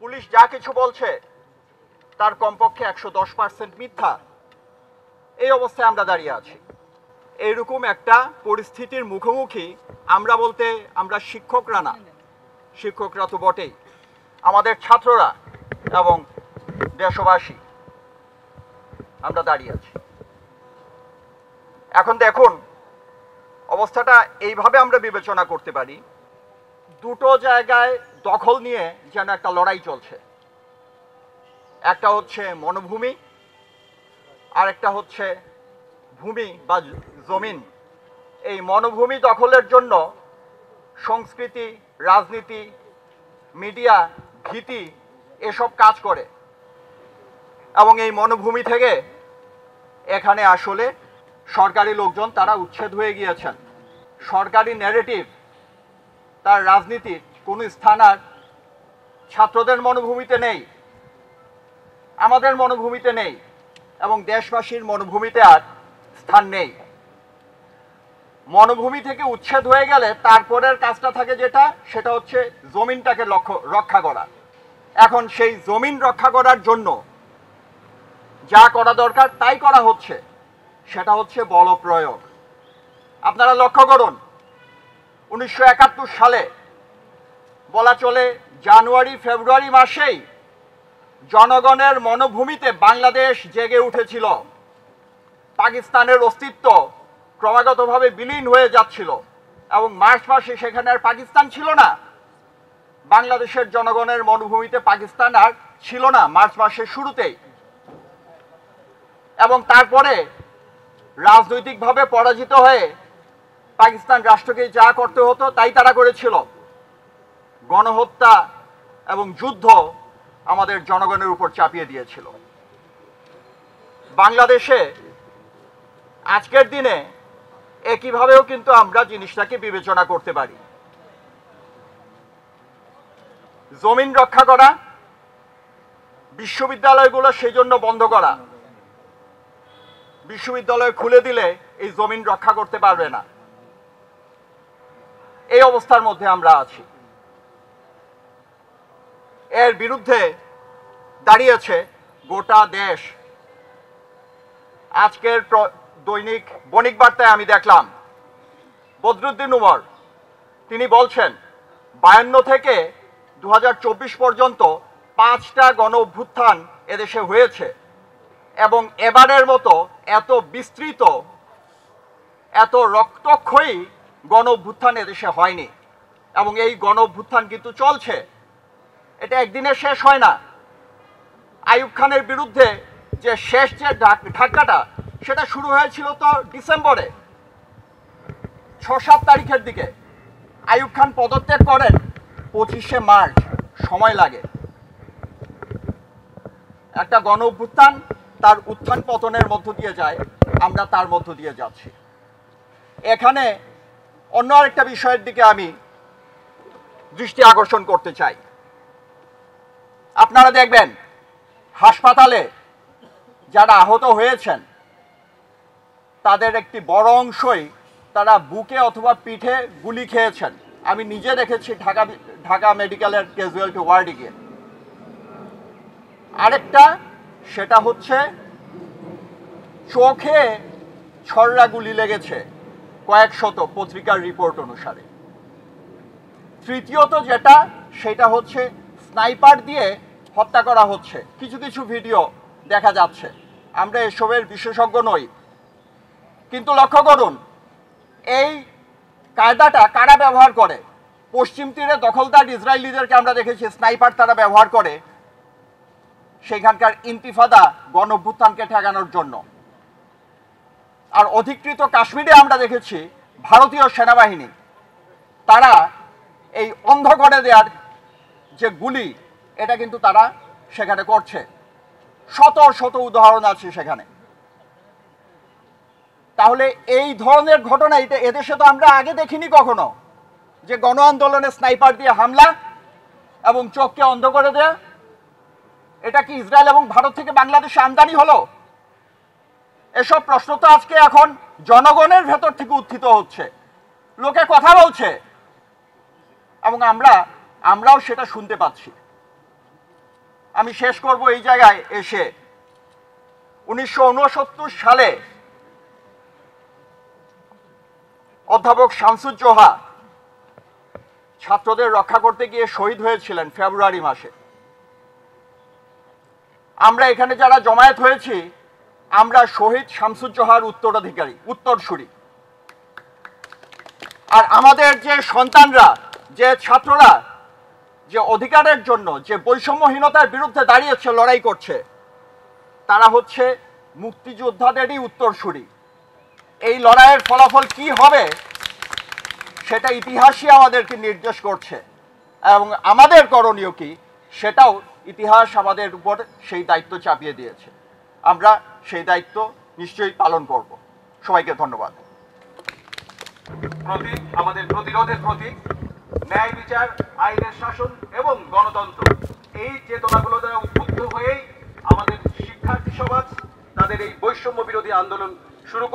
Police যা কিছু বলছে তার কমপক্ষে 110% মিথ্যা। এই অবস্থায় আমরা দাঁড়িয়ে আছি। এইরকম একটা পরিস্থিতির মুখোমুখি আমরা বলতে আমরা শিক্ষকরা না, শিক্ষকরা তো বটেই, আমাদের ছাত্ররা এবং দেশবাসী আমরা দাঁড়িয়ে আছি। এখন দেখুন, অবস্থাটা এইভাবে আমরা বিবেচনা করতে পারি, দুটো জায়গায় দখল নিয়ে যেন একটা লড়াই চলছে। একটা হচ্ছে মনোভূমি, আর একটা হচ্ছে ভূমি বা জমিন। এই মনোভূমি দখলের জন্য সংস্কৃতি, রাজনীতি, মিডিয়া, ভীতি এসব কাজ করে, এবং এই মনোভূমি থেকে এখানে আসলে সরকারি লোকজন তারা উচ্ছেদ হয়ে গিয়েছেন। সরকারি ন্যারেটিভ, তার রাজনীতির কোনো স্থান আর ছাত্রদের মনোভূমিতে নেই, আমাদের মনোভূমিতে নেই, এবং দেশবাসীর মনোভূমিতে আর স্থান নেই। মনোভূমি থেকে উচ্ছেদ হয়ে গেলে তারপরের কাজটা থাকে যেটা, সেটা হচ্ছে জমিনটাকে রক্ষা করা। এখন সেই জমিন রক্ষা করার জন্য যা করা দরকার তাই করা হচ্ছে, সেটা হচ্ছে বল প্রয়োগ। আপনারা লক্ষ্য করুন, 1971 সালে বলা চলে জানুয়ারি ফেব্রুয়ারি মাসেই জনগণের মনোভূমিতে বাংলাদেশ জেগে উঠেছিল। পাকিস্তানের অস্তিত্ব ক্রমাগতভাবে বিলীন হয়ে যাচ্ছিল, এবং মার্চ মাসে সেখানে আর পাকিস্তান ছিল না। বাংলাদেশের জনগণের মনোভূমিতে পাকিস্তান আর ছিল না মার্চ মাসের শুরুতেই। এবং তারপরে রাজনৈতিকভাবে পরাজিত হয়ে পাকিস্তান রাষ্ট্রকে যা করতে হতো তাই তারা করেছিল। গণহত্যা এবং যুদ্ধ আমাদের জনগণের উপর চাপিয়ে দিয়েছিল। বাংলাদেশে আজকের দিনে একইভাবেও কিন্তু আমরা জিনিসটাকে বিবেচনা করতে পারি। জমিন রক্ষা করা, বিশ্ববিদ্যালয়গুলো সেই জন্য বন্ধ করা। বিশ্ববিদ্যালয় খুলে দিলে এই জমিন রক্ষা করতে পারবে না। এই অবস্থার মধ্যে আমরা আছি। এর বিরুদ্ধে দাঁড়িয়েছে গোটা দেশ। আজকের দৈনিক বণিক বার্তায় আমি দেখলাম বদরুদ্দিন উমর, তিনি বলছেন 52 থেকে 2024 পর্যন্ত 5টা গণ অভ্যুত্থান এদেশে হয়েছে, এবং এবারের মতো এত বিস্তৃত, এত রক্তক্ষয়ী গণ অভ্যুত্থান এদেশে হয়নি। এবং এই গণ অভ্যুত্থান কিন্তু চলছে, এটা একদিনে শেষ হয় না। আইয়ুব খানের বিরুদ্ধে যে শেষ যে ধাক্কাটা, সেটা শুরু হয়েছিল তো ডিসেম্বরে 6-7 তারিখের দিকে। আইয়ুব খান পদত্যাগ করেন 25শে মার্চ, সময় লাগে। একটা গণ অভ্যুত্থান তার উত্থান পতনের মধ্য দিয়ে যায়, আমরা তার মধ্য দিয়ে যাচ্ছি। এখানে অন্য আরেকটা বিষয়ের দিকে আমি দৃষ্টি আকর্ষণ করতে চাই। আপনারা দেখবেন হাসপাতালে যারা আহত হয়েছেন তাদের একটি বড় অংশই তারা বুকে অথবা পিঠে গুলি খেয়েছেন। আমি নিজে দেখেছি ঢাকা মেডিকেলের ক্যাজুয়ালিটি ওয়ার্ডে গিয়ে। আরেকটা, সেটা হচ্ছে চোখে ছড়রা গুলি লেগেছে কয়েকশত, পত্রিকার রিপোর্ট অনুসারে। তৃতীয়ত যেটা, সেটা হচ্ছে স্নাইপার দিয়ে হত্যা করা হচ্ছে। কিছু কিছু ভিডিও দেখা যাচ্ছে। আমরা এসবের বিশেষজ্ঞ নই, কিন্তু লক্ষ্য করুন এই কায়দাটা কারা ব্যবহার করে। পশ্চিম তীরে দখলদার ইসরায়েলিদেরকে আমরা দেখেছি স্নাইপার তারা ব্যবহার করে সেখানকার ইন্তিফাদা গণ অভ্যুত্থানকে ঠেকানোর জন্য। আর অধিকৃত কাশ্মীরে আমরা দেখেছি ভারতীয় সেনাবাহিনী তারা এই অন্ধ করে দেওয়ার যে গুলি, এটা কিন্তু তারা সেখানে করছে। শত শত উদাহরণ আছে সেখানে। তাহলে এই ধরনের ঘটনা এদেশে তো আমরা আগে দেখিনি কখনো, যে গণ আন্দোলনে স্নাইপার দিয়ে হামলা এবং চোখকে অন্ধ করে দেয়া। এটা কি ইসরায়েল এবং ভারত থেকে বাংলাদেশে আমদানি হলো? এসব প্রশ্ন তো আজকে এখন জনগণের ভেতর থেকে উত্থিত হচ্ছে, লোকে কথা বলছে, এবং আমরাও সেটা শুনতে পাচ্ছি। আমি শেষ করব এই জায়গায় এসে 1969 সালে অধ্যাপক শামসুজ্জোহা ছাত্রদের রক্ষা করতে গিয়ে শহীদ হয়েছিলেন ফেব্রুয়ারি মাসে। আমরা এখানে যারা জমায়েত হয়েছি আমরা শহীদ শামসুজ্জোহার উত্তরাধিকারী, উত্তরসূরি। আর আমাদের যে সন্তানরা, যে ছাত্ররা যে অধিকারের জন্য যে বৈষম্যহীনতার বিরুদ্ধে দাঁড়িয়েছে, লড়াই করছে, তারা হচ্ছে মুক্তিযোদ্ধাদেরই উত্তরসূরি। এই লড়াইয়ের ফলাফল কি হবে সেটা ইতিহাসই আমাদেরকে নির্দেশ করছে, এবং আমাদের করণীয় কি সেটাও ইতিহাস আমাদের উপর সেই দায়িত্ব চাপিয়ে দিয়েছে। আমরা সেই দায়িত্ব নিশ্চয়ই পালন করব। সবাইকে ধন্যবাদ। প্রতীক, আমাদের প্রতিরোধের প্রতীক, ন্যায় বিচার, আইনের শাসন এবং গণতন্ত্র, এই চেতনাগুলো দ্বারা উদ্বুদ্ধ হয়েই আমাদের শিক্ষার্থী সমাজ তাদের এই বৈষম্য বিরোধী আন্দোলন শুরু